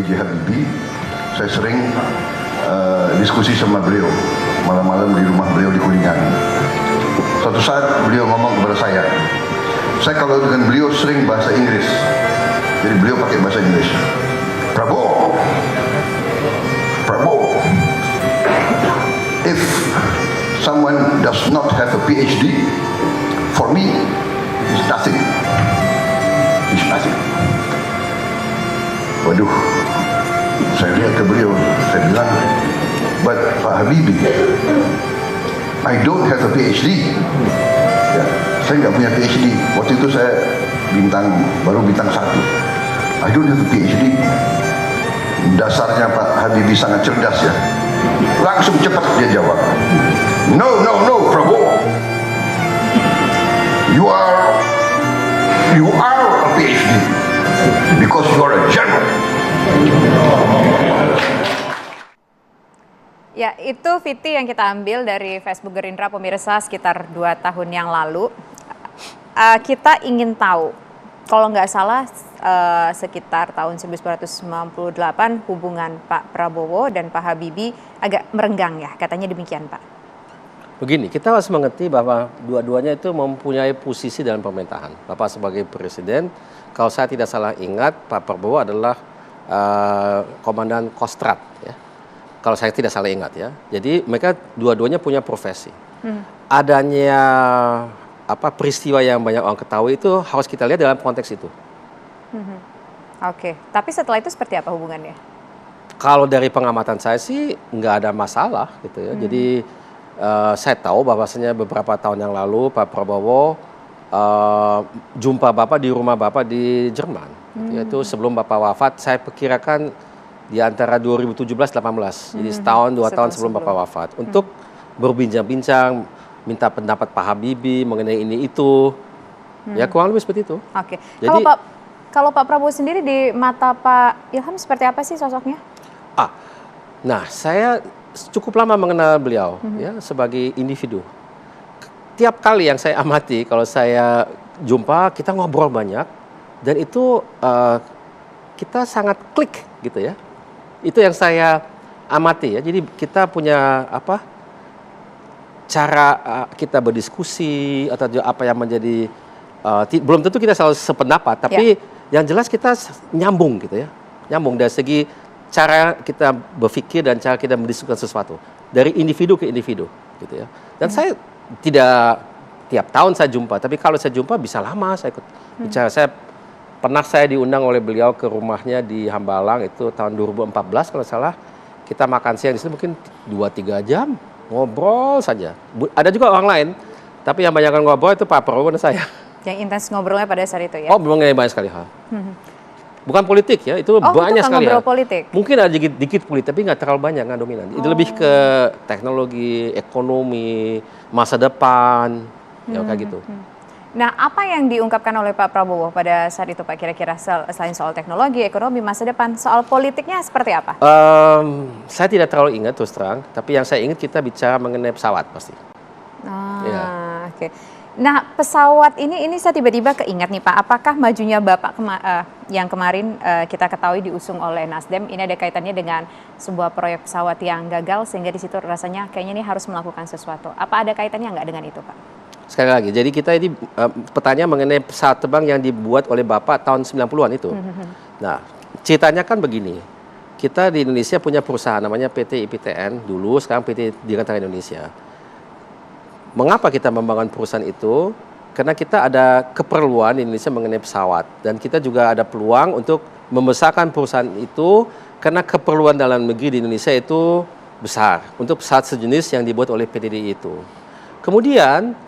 B.J. Habibie. Saya sering diskusi sama beliau malam-malam di rumah beliau di Kuningan. Suatu saat beliau ngomong kepada saya kalau dengan beliau sering bahasa Inggris, jadi beliau pakai bahasa Inggris. Prabowo, if someone does not have a PhD, for me, is nothing. Is nothing. Waduh, saya lihat ke beliau, saya bilang, but Pak Habibie, I don't have a PhD. Ya, saya nggak punya PhD. Waktu itu saya baru bintang 1. I don't have a PhD. Dasarnya Pak Habibie sangat cerdas ya. Langsung cepat dia jawab. No, Prabowo. You are a PhD because you are a general. Ya, itu Viti yang kita ambil dari Facebook Gerindra pemirsa sekitar 2 tahun yang lalu. Kita ingin tahu, kalau nggak salah sekitar tahun 1998 hubungan Pak Prabowo dan Pak Habibie agak merenggang ya, katanya demikian Pak. Begini, kita harus mengerti bahwa dua-duanya itu mempunyai posisi dalam pemerintahan. Bapak sebagai presiden, kalau saya tidak salah ingat, Pak Prabowo adalah komandan Kostrad ya. Kalau saya tidak salah ingat ya. Jadi mereka dua-duanya punya profesi. Adanya peristiwa yang banyak orang ketahui itu harus kita lihat dalam konteks itu. Oke, tapi setelah itu seperti apa hubungannya? Kalau dari pengamatan saya sih nggak ada masalah gitu ya. Jadi saya tahu bahwasanya beberapa tahun yang lalu Pak Prabowo jumpa Bapak di rumah Bapak di Jerman. Yaitu sebelum Bapak wafat, saya perkirakan di antara 2017-18, jadi setahun 2 tahun sebelum Bapak wafat, untuk berbincang-bincang, minta pendapat Pak Habibie mengenai ini itu, ya kurang lebih seperti itu. Oke. Jadi, kalau Pak Prabowo sendiri di mata Pak Ilham seperti apa sih sosoknya? Nah saya cukup lama mengenal beliau ya sebagai individu. Tiap kali yang saya amati, kalau saya jumpa, kita ngobrol banyak, dan itu kita sangat klik gitu ya. Itu yang saya amati ya. Jadi kita punya cara kita berdiskusi atau apa yang menjadi belum tentu kita selalu sependapat, tapi yang jelas kita nyambung gitu ya. Nyambung dari segi cara kita berpikir dan cara kita mendiskusikan sesuatu dari individu ke individu gitu ya. Dan saya tidak tiap tahun saya jumpa, tapi kalau saya jumpa bisa lama saya ikut bicara. Saya diundang oleh beliau ke rumahnya di Hambalang itu tahun 2014 kalau salah. Kita makan siang di situ mungkin 2-3 jam ngobrol saja. Ada juga orang lain, tapi yang banyak ngobrol itu Pak Prabowo dan saya. Yang intens ngobrolnya pada saat itu ya? Oh, mengenai banyak sekali hal. Bukan politik ya, itu banyak sekali. Ngobrol politik? Mungkin ada dikit politik, tapi nggak terlalu banyak, nggak dominan. Itu lebih ke teknologi, ekonomi, masa depan, ya kayak gitu. Nah, apa yang diungkapkan oleh Pak Prabowo pada saat itu Pak, kira-kira selain soal teknologi, ekonomi, masa depan, soal politiknya seperti apa? Saya tidak terlalu ingat terus terang, tapi yang saya ingat kita bicara mengenai pesawat pasti. Oke. Nah, pesawat ini saya tiba-tiba keingat nih Pak, apakah majunya Bapak yang kemarin kita ketahui diusung oleh Nasdem, ini ada kaitannya dengan sebuah proyek pesawat yang gagal sehingga di situ rasanya kayaknya ini harus melakukan sesuatu. Apa ada kaitannya nggak dengan itu Pak? Sekali lagi, jadi kita ini pertanyaan mengenai pesawat terbang yang dibuat oleh Bapak tahun 90-an itu. Nah, ceritanya kan begini. Kita di Indonesia punya perusahaan namanya PT IPTN dulu, sekarang PT Dirgantara Indonesia. Mengapa kita membangun perusahaan itu? Karena kita ada keperluan di Indonesia mengenai pesawat. Dan kita juga ada peluang untuk membesarkan perusahaan itu karena keperluan dalam negeri di Indonesia itu besar. Untuk pesawat sejenis yang dibuat oleh PT DI itu. Kemudian,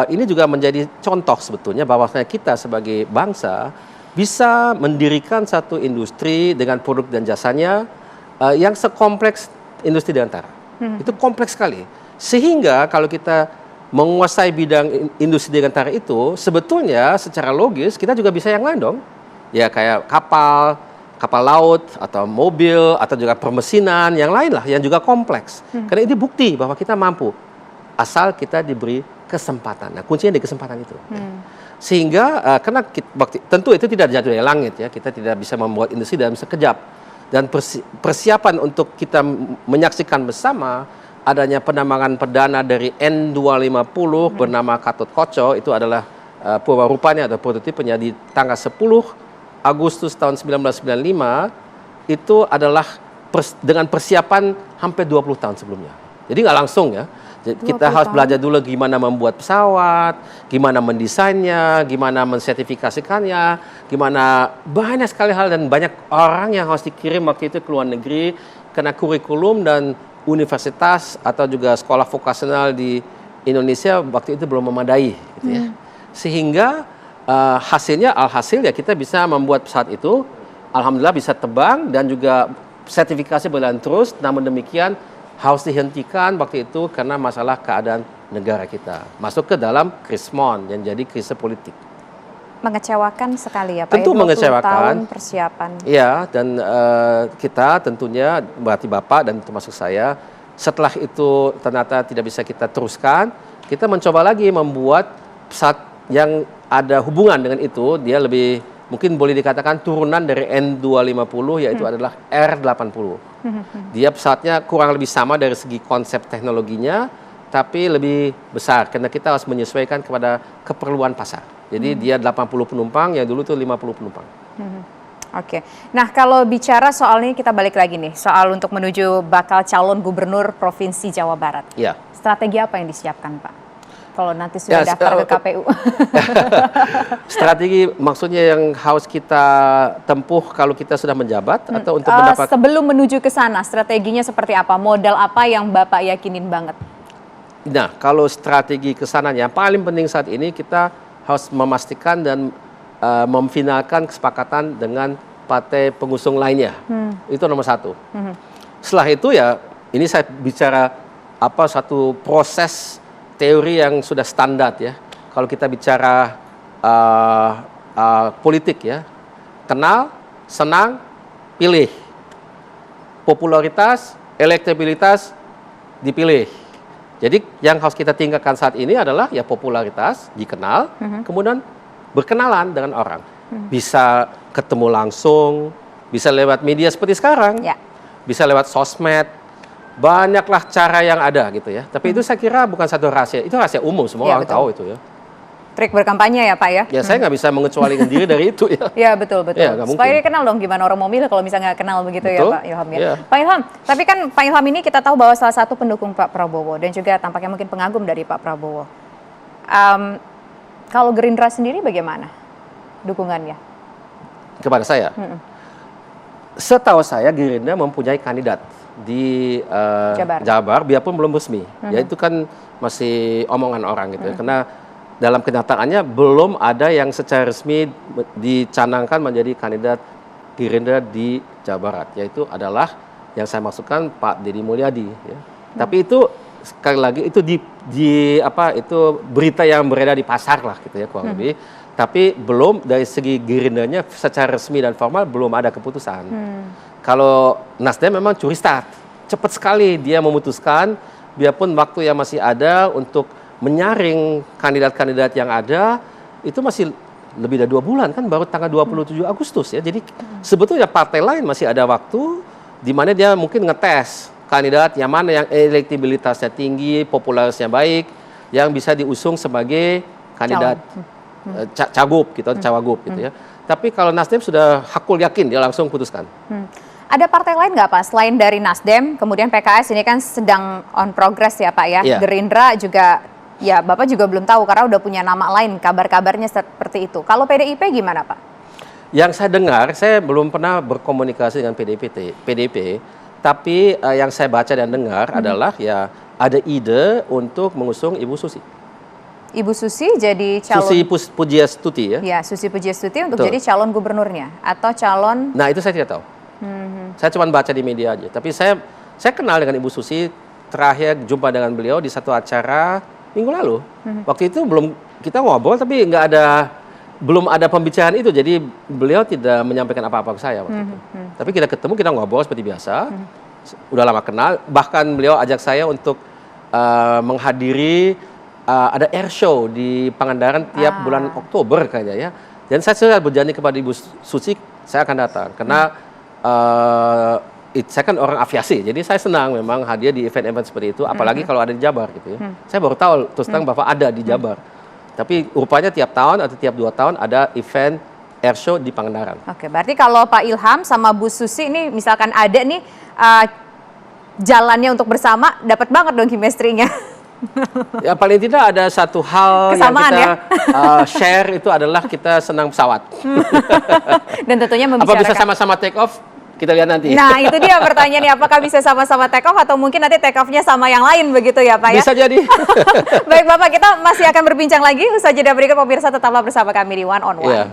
ini juga menjadi contoh sebetulnya bahwa kita sebagai bangsa bisa mendirikan satu industri dengan produk dan jasanya yang sekompleks industri Dirgantara. Itu kompleks sekali. Sehingga kalau kita menguasai bidang industri Dirgantara itu, sebetulnya secara logis kita juga bisa yang lain dong. Ya kayak kapal laut atau mobil atau juga permesinan yang lain lah yang juga kompleks. Karena ini bukti bahwa kita mampu asal kita diberi kesempatan. Nah, kuncinya di kesempatan itu. Sehingga karena tentu itu tidak jatuh dari langit ya. Kita tidak bisa membuat industri dalam sekejap. dan persiapan untuk kita menyaksikan bersama adanya penambangan perdana dari N250 bernama Katut Koco, itu adalah purwarupanya atau prototipenya di tanggal 10 Agustus tahun 1995, itu adalah dengan persiapan hampir 20 tahun sebelumnya. Jadi nggak langsung ya. Kita harus belajar dulu gimana membuat pesawat, gimana mendesainnya, gimana mensertifikasikannya, gimana banyak sekali hal, dan banyak orang yang harus dikirim waktu itu ke luar negeri karena kurikulum dan universitas atau juga sekolah vokasional di Indonesia waktu itu belum memadai gitu ya. Sehingga alhasil ya kita bisa membuat pesawat itu, alhamdulillah bisa terbang dan juga sertifikasi berjalan terus. Namun demikian harus dihentikan waktu itu karena masalah keadaan negara kita masuk ke dalam krismon yang jadi krisis politik. Mengecewakan sekali ya Pak. Tentu 20 mengecewakan. tahun persiapan. Iya, dan kita tentunya, berarti Bapak dan termasuk saya, setelah itu ternyata tidak bisa kita teruskan, kita mencoba lagi membuat pesawat yang ada hubungan dengan itu. Dia lebih, mungkin boleh dikatakan turunan dari N250, yaitu adalah R80. Dia pesawatnya kurang lebih sama dari segi konsep teknologinya, tapi lebih besar karena kita harus menyesuaikan kepada keperluan pasar. Jadi dia 80 penumpang, yang dulu tuh 50 penumpang. Oke. Nah, kalau bicara soal ini, kita balik lagi nih, soal untuk menuju bakal calon gubernur Provinsi Jawa Barat. Iya. Strategi apa yang disiapkan Pak? Kalau nanti sudah daftar ke KPU. Strategi maksudnya yang harus kita tempuh kalau kita sudah menjabat atau untuk mendapat... Sebelum menuju ke sana, strateginya seperti apa? Modal apa yang Bapak yakinin banget? Nah, kalau strategi ke sananya, yang paling penting saat ini kita harus memastikan dan memfinalkan kesepakatan dengan partai pengusung lainnya. Itu nomor satu. Setelah itu ya, ini saya bicara satu proses teori yang sudah standar ya. Kalau kita bicara politik ya, kenal, senang, pilih. Popularitas, elektabilitas, dipilih. Jadi yang harus kita tingkatkan saat ini adalah ya popularitas, dikenal, kemudian berkenalan dengan orang. Bisa ketemu langsung, bisa lewat media seperti sekarang, bisa lewat sosmed, banyaklah cara yang ada gitu ya. Tapi itu saya kira bukan satu rahasia, itu rahasia umum, semua orang tahu itu ya. Trik berkampanye ya Pak ya? Ya saya nggak bisa mengecualikan diri dari itu ya. Ya betul. Ya, supaya dia kenal dong gimana orang mau milih kalau misalnya nggak kenal begitu ya Pak Ilham ya. Ya. Pak Ilham, tapi kan Pak Ilham ini kita tahu bahwa salah satu pendukung Pak Prabowo dan juga tampaknya mungkin pengagum dari Pak Prabowo. Kalau Gerindra sendiri bagaimana dukungannya? Kepada saya? Setahu saya Gerindra mempunyai kandidat di Jabar, biarpun belum resmi. Ya itu kan masih omongan orang gitu ya. Karena dalam kenyataannya belum ada yang secara resmi dicanangkan menjadi kandidat Gerindra di Jawa Barat, yaitu adalah yang saya maksudkan Pak Deddy Mulyadi ya. Tapi itu sekali lagi itu itu berita yang beredar di pasar lah gitu ya kurang lebih. Tapi belum dari segi Gerindranya secara resmi dan formal belum ada keputusan. Kalau Nasdem memang curi start, cepat sekali dia memutuskan, biarpun waktu yang masih ada untuk menyaring kandidat-kandidat yang ada, itu masih lebih dari 2 bulan kan, baru tanggal 27 Agustus ya. Jadi sebetulnya partai lain masih ada waktu di mana dia mungkin ngetes kandidat yang mana yang elektabilitasnya tinggi, popularitasnya baik, yang bisa diusung sebagai kandidat cagup gitu, cawagup gitu ya. Tapi kalau Nasdem sudah hakul yakin, dia langsung putuskan. Ada partai lain nggak Pak, selain dari Nasdem, kemudian PKS ini kan sedang on progress ya Pak ya, Gerindra juga, ya Bapak juga belum tahu karena udah punya nama lain, kabar-kabarnya seperti itu. Kalau PDIP gimana Pak? Yang saya dengar, saya belum pernah berkomunikasi dengan PDIP, tapi yang saya baca dan dengar adalah ya ada ide untuk mengusung Ibu Susi. Ibu Susi jadi calon... Susi Pujiastuti ya? Ya, Susi Pujiastuti untuk jadi calon gubernurnya atau calon... Nah itu saya tidak tahu. Saya cuma baca di media aja. Tapi saya kenal dengan Ibu Susi, terakhir jumpa dengan beliau di satu acara minggu lalu. Waktu itu kita ngobrol tapi belum ada pembicaraan itu. Jadi beliau tidak menyampaikan apa-apa ke saya waktu itu. Tapi kita ketemu, kita ngobrol seperti biasa. Udah lama kenal. Bahkan beliau ajak saya untuk menghadiri ada air show di Pangandaran tiap bulan Oktober kayaknya ya. Dan saya sudah berjanji kepada Ibu Susi, saya akan datang. Karena saya kan orang aviasi, jadi saya senang memang hadir di event-event seperti itu, apalagi kalau ada di Jabar gitu ya. Saya baru tahu terus terang Bapak ada di Jabar. Tapi rupanya tiap tahun atau tiap 2 tahun ada event airshow di Pangandaran. Oke, berarti kalau Pak Ilham sama Bu Susi ini misalkan ada nih jalannya untuk bersama, dapat banget dong chemistry-nya. Ya paling tidak ada satu hal Kesamaan, yang kita share itu adalah kita senang pesawat. Dan tentunya Apa membicarakan. bisa sama-sama take off? Kita lihat nanti. Nah, itu dia pertanyaannya, apakah bisa sama-sama take off atau mungkin nanti take off-nya sama yang lain begitu ya Pak ya? Bisa jadi. Baik Bapak, kita masih akan berbincang lagi. Usai jeda berikut pemirsa, tetaplah bersama kami di One on One. Iya.